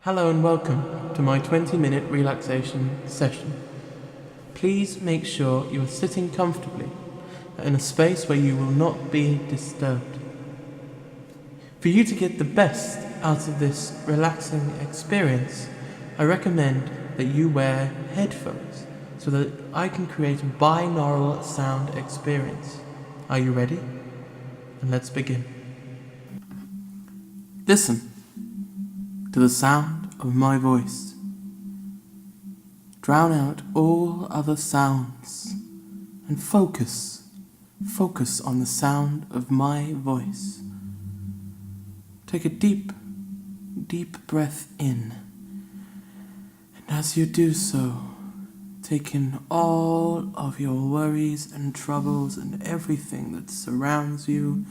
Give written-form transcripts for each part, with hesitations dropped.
Hello and welcome to my 20-minute relaxation session. Please make sure you are sitting comfortably in a space where you will not be disturbed. For you to get the best out of this relaxing experience, I recommend that you wear headphones so that I can create a binaural sound experience. Are you ready? And let's begin. Listen to the sound of my voice. Drown out all other sounds and focus on the sound of my voice. Take a deep breath in, and as you do so, take in all of your worries and troubles and everything that surrounds you,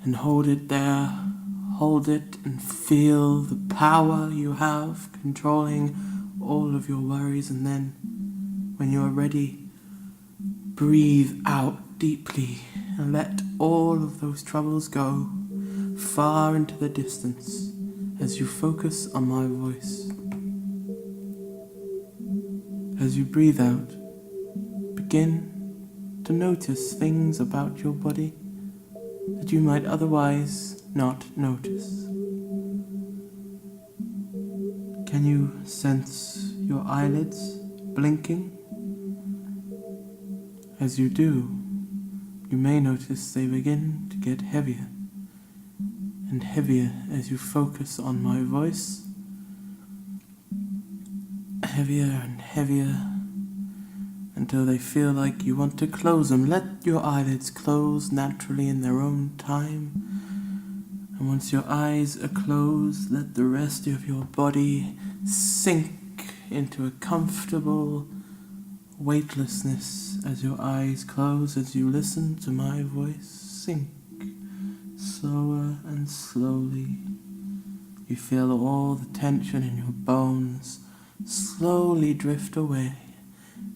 and hold it there. Hold it and feel the power you have controlling all of your worries, and then when you are ready, breathe out deeply and let all of those troubles go far into the distance as you focus on my voice. As you breathe out, begin to notice things about your body that you might otherwise not notice. Can you sense your eyelids blinking? As you do, you may notice they begin to get heavier and heavier as you focus on my voice. Heavier and heavier until they feel like you want to close them. Let your eyelids close naturally in their own time. And once your eyes are closed, let the rest of your body sink into a comfortable weightlessness as your eyes close, as you listen to my voice sink slower and slowly. You feel all the tension in your bones slowly drift away.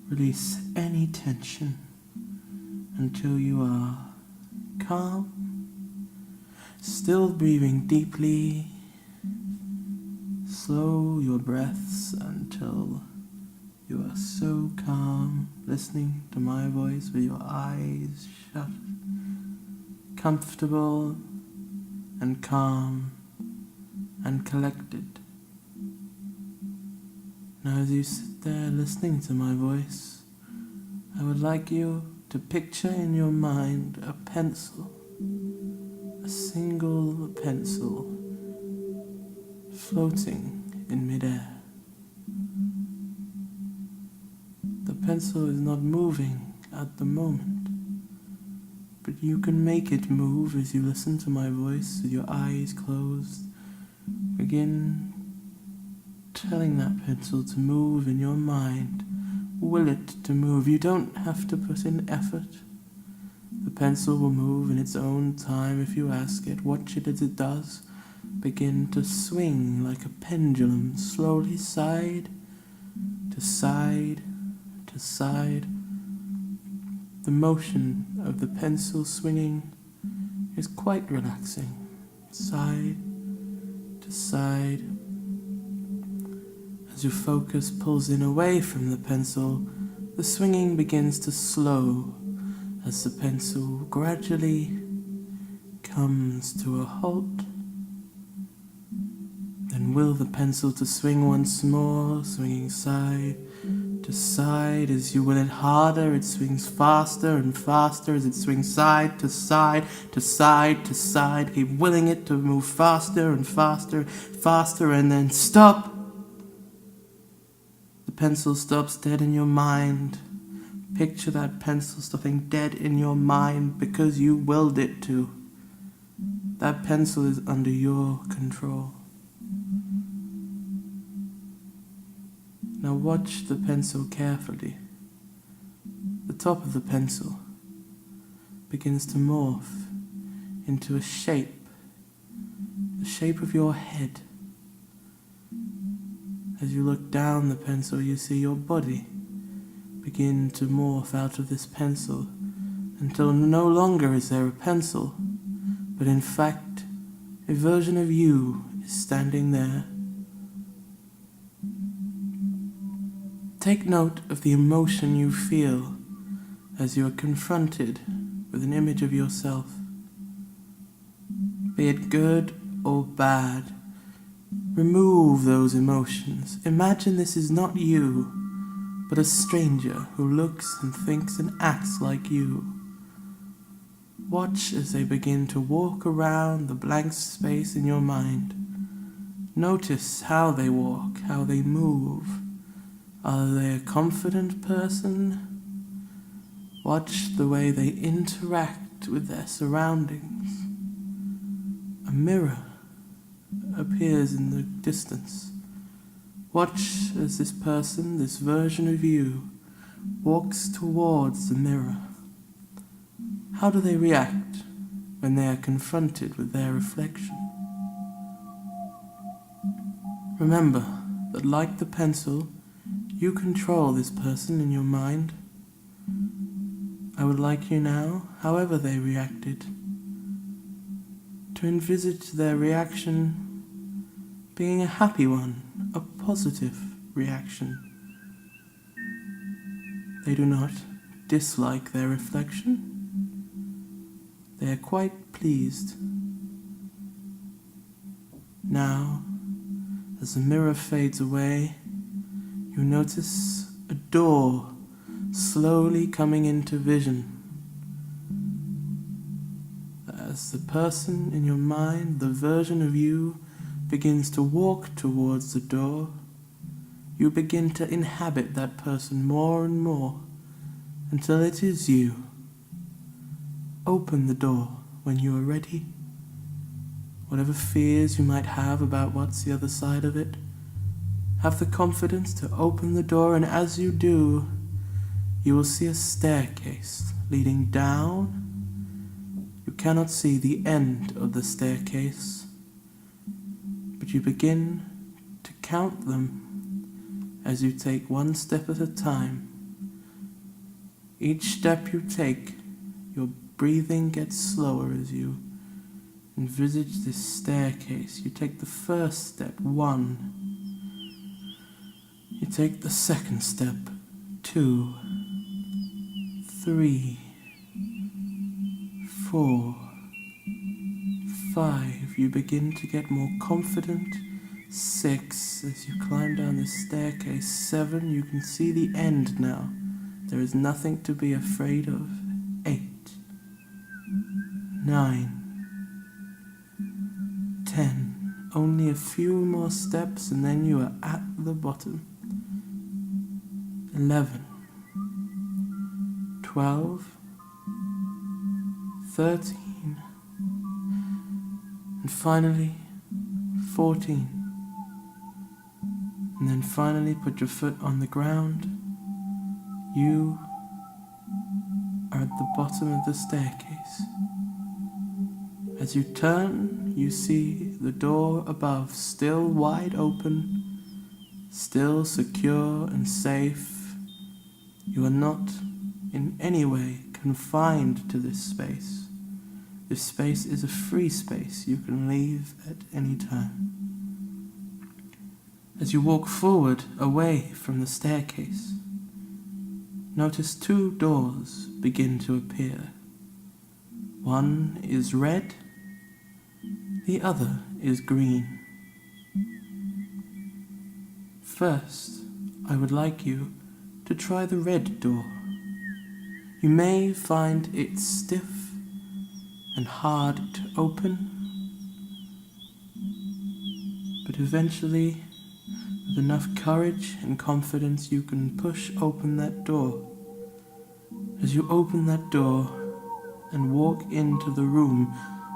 Release any tension until you are calm. Still breathing deeply, slow your breaths until you are so calm, listening to my voice with your eyes shut, comfortable and calm and collected. Now as you sit there listening to my voice, I would like you to picture in your mind a pencil. A single pencil floating in midair. The pencil is not moving at the moment, but you can make it move as you listen to my voice with your eyes closed. Begin telling that pencil to move in your mind. Will it to move. You don't have to put in effort. The pencil will move in its own time if you ask it. Watch it as it does. Begin to swing like a pendulum, slowly side to side to side. The motion of the pencil swinging is quite relaxing. Side to side. As your focus pulls in away from the pencil, the swinging begins to slow as the pencil gradually comes to a halt. Then will the pencil to swing once more, swinging side to side. As you will it harder, it swings faster and faster as it swings side to side to side to side. Keep willing it to move faster and faster, faster, and then stop. The pencil stops dead in your mind. Picture that pencil stopping dead in your mind because you willed it to. That pencil is under your control. Now watch the pencil carefully. The top of the pencil begins to morph into a shape, the shape of your head. As you look down the pencil, you see your body begin to morph out of this pencil until no longer is there a pencil, but in fact a version of you is standing there take note of the emotion you feel as you are confronted with an image of yourself. Be it good or bad, remove those emotions. Imagine this is not you, but a stranger who looks and thinks and acts like you. Watch as they begin to walk around the blank space in your mind. Notice how they walk, how they move. Are they a confident person? Watch the way they interact with their surroundings. A mirror appears in the distance. Watch as this person, this version of you, walks towards the mirror. How do they react when they are confronted with their reflection? Remember that, like the pencil, you control this person in your mind. I would like you now, however they reacted, to envisage their reaction being a happy one, a positive reaction. They do not dislike their reflection. They are quite pleased. Now, as the mirror fades away, you notice a door slowly coming into vision. As the person in your mind, the version of you, begins to walk towards the door, you begin to inhabit that person more and more until it is you. Open the door when you are ready. Whatever fears you might have about what's the other side of it, have the confidence to open the door, and as you do, you will see a staircase leading down. You cannot see the end of the staircase, but you begin to count them as you take one step at a time. Each step you take, your breathing gets slower as you envisage this staircase. You take the first step, 1. You take the second step, 2, 3, 4, 5. You begin to get more confident. 6, as you climb down the staircase. 7, you can see the end now. There is nothing to be afraid of. 8, 9, 10. Only a few more steps and then you are at the bottom. 11, 12, 13, and finally 14. And then finally put your foot on the ground. You are at the bottom of the staircase. As you turn, you see the door above still wide open, still secure and safe. You are not in any way confined to this space. This space is a free space. You can leave at any time. As you walk forward, away from the staircase, notice 2 doors begin to appear. One is red, the other is green. First, I would like you to try the red door. You may find it stiff and hard to open, but eventually, with enough courage and confidence, you can push open that door. As you open that door and walk into the room,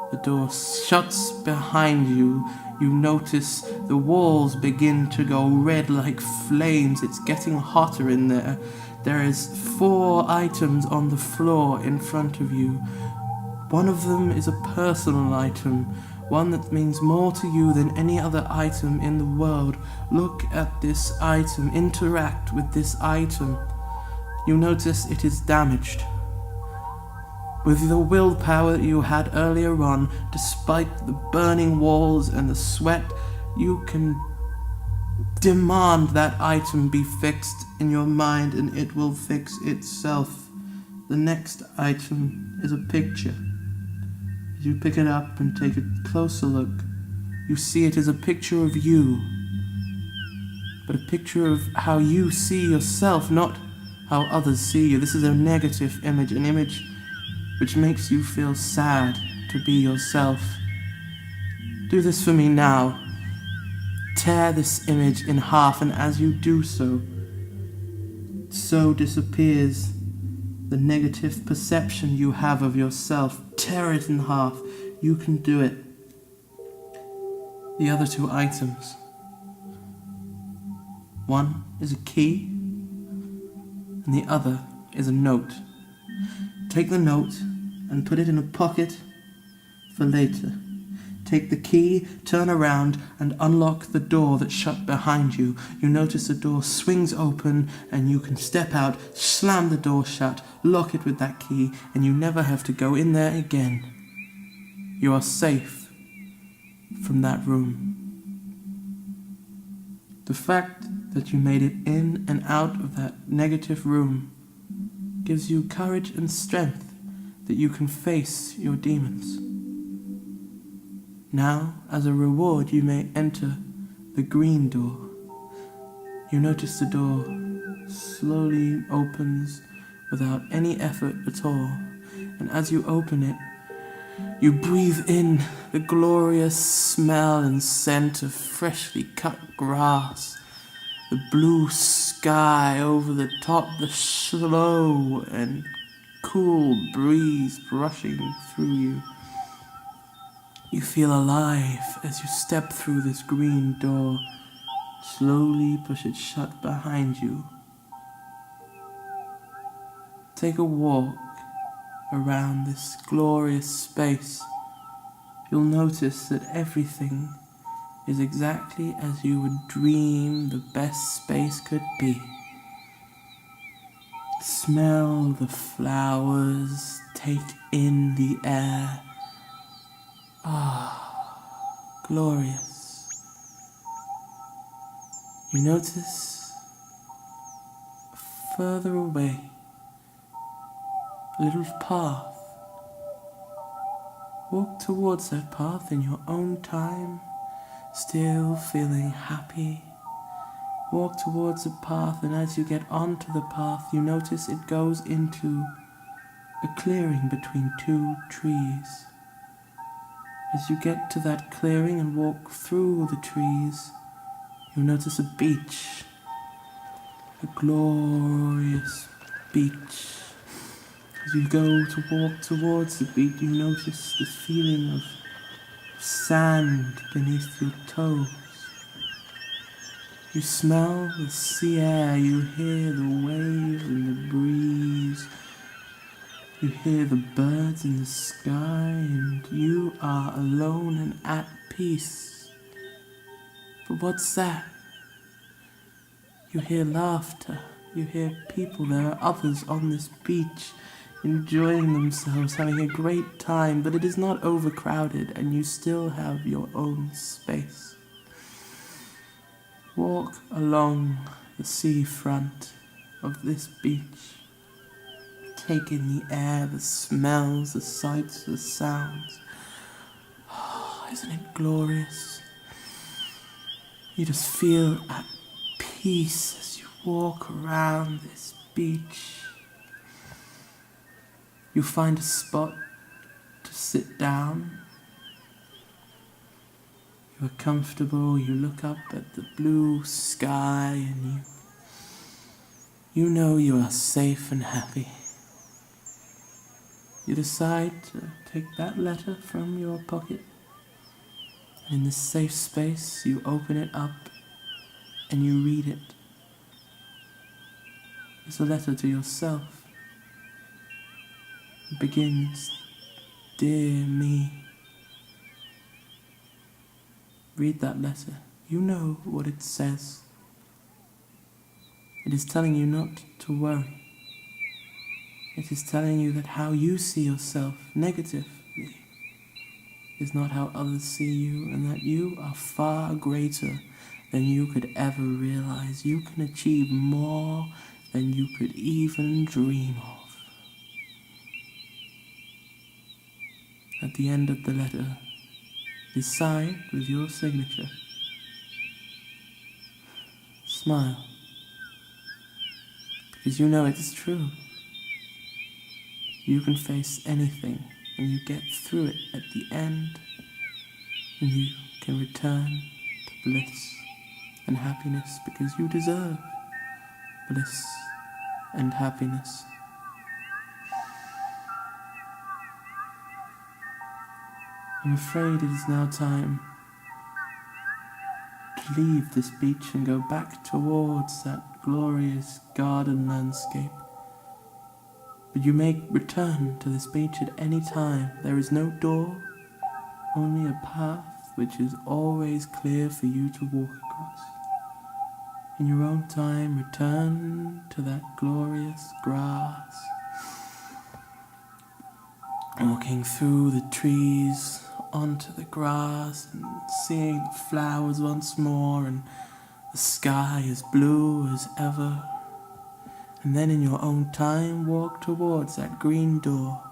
the door shuts behind you. You notice the walls begin to go red like flames. It's getting hotter in there. There is 4 items on the floor in front of you. One of them is a personal item, one that means more to you than any other item in the world. Look at this item, interact with this item. You notice it is damaged. With the willpower you had earlier on, despite the burning walls and the sweat, you can Demand that item be fixed in your mind and it will fix itself. The next item is a picture. As you pick it up and take a closer look, you see it as a picture of you, but a picture of how you see yourself, not how others see you. This is a negative image, an image which makes you feel sad to be yourself. Do this for me now. Tear this image in half, and as you do so, so disappears the negative perception you have of yourself. Tear it in half. You can do it. The other two items. One is a key, and the other is a note. Take the note and put it in a pocket for later. Take the key, turn around, and unlock the door that's shut behind you. You notice the door swings open, and you can step out, slam the door shut, lock it with that key, and you never have to go in there again. You are safe from that room. The fact that you made it in and out of that negative room gives you courage and strength that you can face your demons. Now, as a reward, you may enter the green door. You notice the door slowly opens without any effort at all, and as you open it, you breathe in the glorious smell and scent of freshly cut grass, the blue sky over the top, the slow and cool breeze brushing through you. You feel alive as you step through this green door, slowly push it shut behind you. Take a walk around this glorious space. You'll notice that everything is exactly as you would dream the best space could be. Smell the flowers, take in the air. Glorious. You notice further away a little path. Walk towards that path in your own time, still feeling happy. Walk towards the path, and as you get onto the path, you notice it goes into a clearing between two trees. As you get to that clearing and walk through the trees, you'll notice a beach, a glorious beach. As you go to walk towards the beach, you notice the feeling of sand beneath your toes. You smell the sea air, you hear the waves and the breeze. You hear the birds in the sky, and you are alone and at peace. But what's that? You hear laughter, you hear people, there are others on this beach enjoying themselves, having a great time, but it is not overcrowded and you still have your own space. Walk along the seafront of this beach. Take in the air, the smells, the sights, the sounds. Isn't it glorious? You just feel at peace as you walk around this beach. You find a spot to sit down. You are comfortable, you look up at the blue sky, and you know you are safe and happy. You decide to take that letter from your pocket, and in this safe space you open it up and you read it. It's a letter to yourself. It begins, "Dear me." Read that letter. You know what it says. It is telling you not to worry. It is telling you that how you see yourself negatively is not how others see you, and that you are far greater than you could ever realize. You can achieve more than you could even dream of. At the end of the letter is signed with your signature. Smile, because you know it's true. You can face anything, and you get through it at the end, and you can return to bliss and happiness, because you deserve bliss and happiness. I'm afraid it is now time to leave this beach and go back towards that glorious garden landscape. But you may return to this beach at any time. There is no door, only a path which is always clear for you to walk across. In your own time, return to that glorious grass, walking through the trees onto the grass and seeing the flowers once more and the sky as blue as ever. And then in your own time, walk towards that green door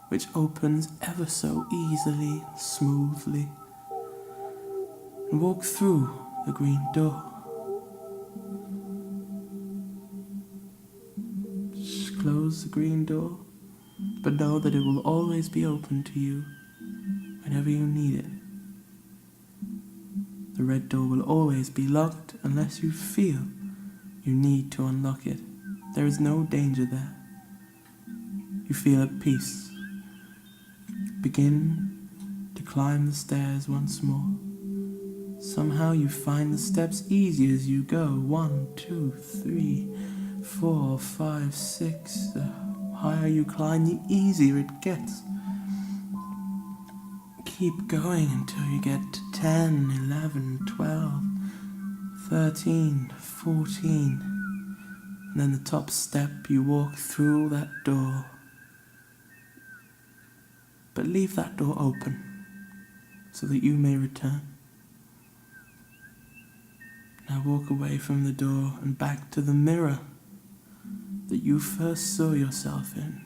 which opens ever so easily and smoothly, and walk through the green door. Just close the green door, but know that it will always be open to you whenever you need it. The red door will always be locked unless you feel you need to unlock it. There is no danger there. You feel at peace. Begin to climb the stairs once more. Somehow you find the steps easy as you go. 1, 2, 3, 4, 5, 6. The higher you climb, the easier it gets. Keep going until you get to 10, 11, 12, 13, 14. And then the top step, you walk through that door. But leave that door open so that you may return. Now walk away from the door and back to the mirror that you first saw yourself in.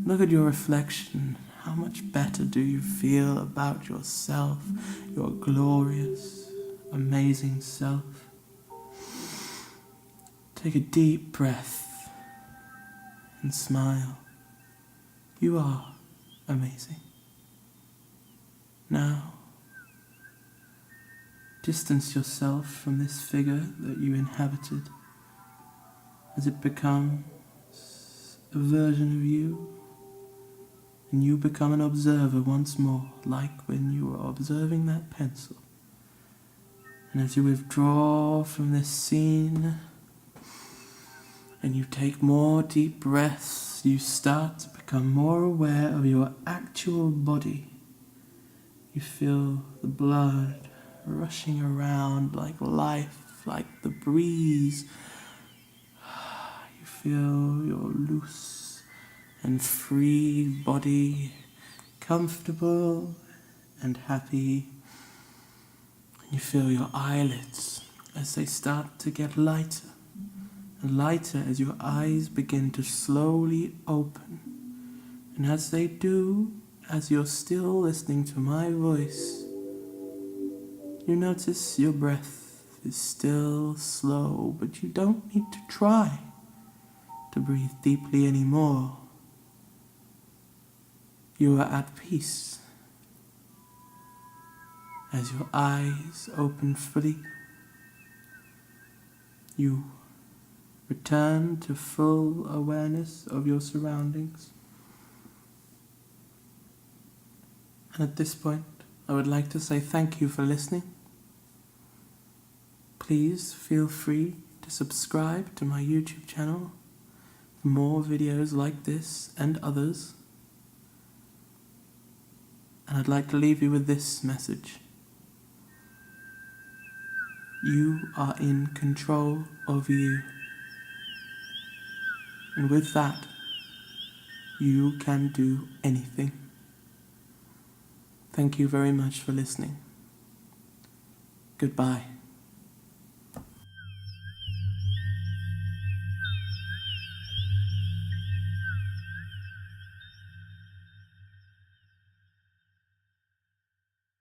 Look at your reflection. How much better do you feel about yourself, your glorious, amazing self? Take a deep breath and smile. You are amazing. Now, distance yourself from this figure that you inhabited as it becomes a version of you, and you become an observer once more, like when you were observing that pencil. And as you withdraw from this scene and you take more deep breaths, you start to become more aware of your actual body. You feel the blood rushing around like life, like the breeze. You feel your loose and free body, comfortable and happy. You feel your eyelids as they start to get lighter and lighter as your eyes begin to slowly open. And as they do, as you're still listening to my voice, you notice your breath is still slow, but you don't need to try to breathe deeply anymore. You are at peace as your eyes open fully. You return to full awareness of your surroundings. And at this point, I would like to say thank you for listening. Please feel free to subscribe to my YouTube channel for more videos like this and others. And I'd like to leave you with this message. You are in control of you. And with that, you can do anything. Thank you very much for listening. Goodbye.